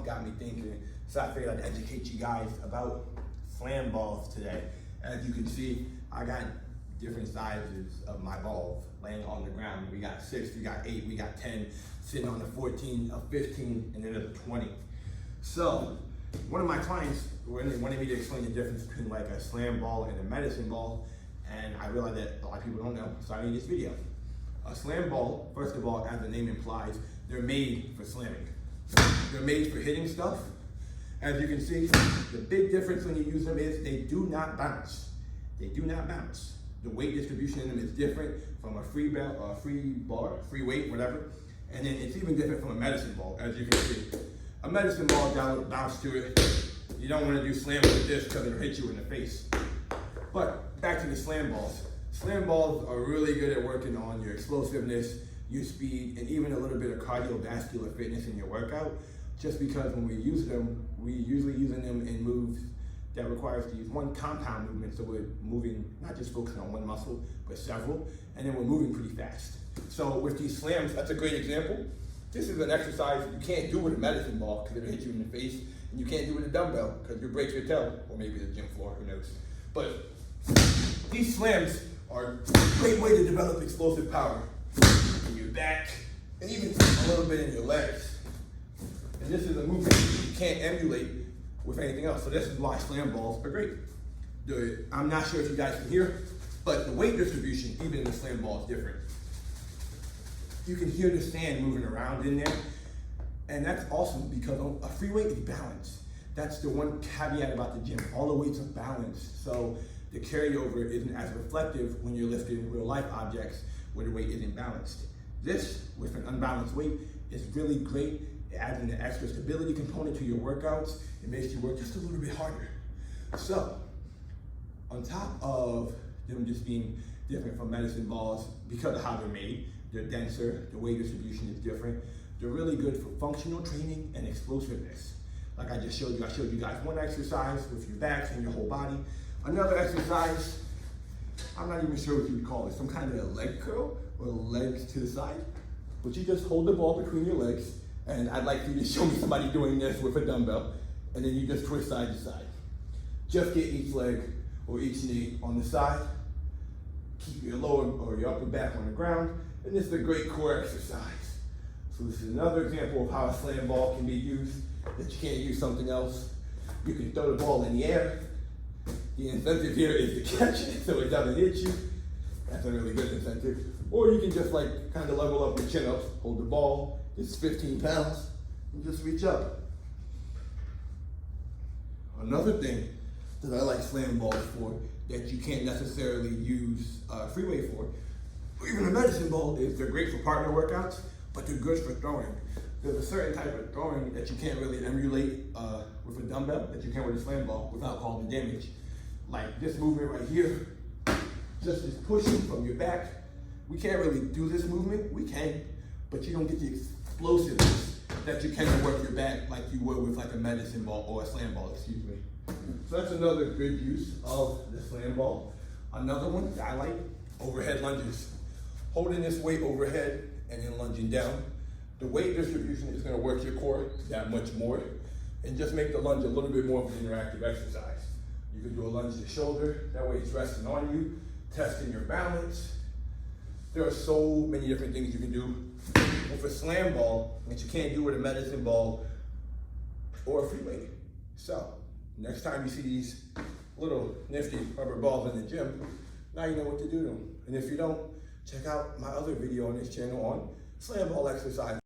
got me thinking. So I figured I'd educate you guys about slam balls today. As you can see, I got different sizes of my balls laying on the ground. We got 6, we got 8, we got 10, sitting on the 14, a 15, and then a 20. So one of my clients wanted me to explain the difference between like a slam ball and a medicine ball, and I realized that a lot of people don't know, so I made this video. A slam ball, first of all, as the name implies, they're made for slamming. They're made for hitting stuff. As you can see, the big difference when you use them is they do not bounce. They do not bounce. The weight distribution in them is different from a free weight, whatever. And then it's even different from a medicine ball, as you can see. A medicine ball, down with bounce to it. You don't want to do slam with this because it'll hit you in the face. But back to the slam balls. Slam balls are really good at working on your explosiveness, your speed, and even a little bit of cardiovascular fitness in your workout. Just because when we use them, we're usually using them in moves that require us to use one compound movement. So we're moving, not just focusing on one muscle, but several, and then we're moving pretty fast. So with these slams, that's a great example. This is an exercise you can't do with a medicine ball because it'll hit you in the face, and you can't do with a dumbbell because you'll break your toe, or maybe the gym floor, who knows. But these slams are a great way to develop explosive power in your back, and even a little bit in your legs. And this is a movement you can't emulate with anything else. So this is why slam balls are great. I'm not sure if you guys can hear, but the weight distribution, even in the slam ball, is different. You can hear the sand moving around in there. And that's awesome because a free weight is balanced. That's the one caveat about the gym. All the weights are balanced. So the carryover isn't as reflective when you're lifting real life objects where the weight isn't balanced. This, with an unbalanced weight, is really great. It adds an extra stability component to your workouts. It makes you work just a little bit harder. So, on top of them just being different from medicine balls, because of how they're made, they're denser, the weight distribution is different. They're really good for functional training and explosiveness. Like I just showed you, I showed you guys one exercise with your backs and your whole body. Another exercise, I'm not even sure what you would call it, some kind of a leg curl or legs to the side. But you just hold the ball between your legs, and I'd like you to show me somebody doing this with a dumbbell, and then you just twist side to side. Just get each leg or each knee on the side. Keep your lower or your upper back on the ground, and this is a great core exercise. So this is another example of how a slam ball can be used, that you can't use something else. You can throw the ball in the air. The incentive here is to catch it so it doesn't hit you. That's a really good incentive. Or you can just like kind of level up your chin ups, hold the ball, it's 15 pounds, and just reach up. Another thing that I like slam balls for that you can't necessarily use free weight for, or even a medicine ball, is they're great for partner workouts, but they're good for throwing. There's a certain type of throwing that you can't really emulate with a dumbbell that you can with a slam ball without causing damage. Like this movement right here, just is pushing from your back. We can't really do this movement, we can, but you don't get the explosiveness that you can work your back like you would with like a medicine ball or a slam ball, excuse me. So that's another good use of the slam ball. Another one that I like, overhead lunges. Holding this weight overhead and then lunging down. The weight distribution is gonna work your core that much more and just make the lunge a little bit more of an interactive exercise. You can do a lunge to the shoulder, that way it's resting on you, testing your balance. There are so many different things you can do with a slam ball that you can't do with a medicine ball or a free weight. So, next time you see these little nifty rubber balls in the gym, now you know what to do to them. And if you don't, check out my other video on this channel on slam ball exercise.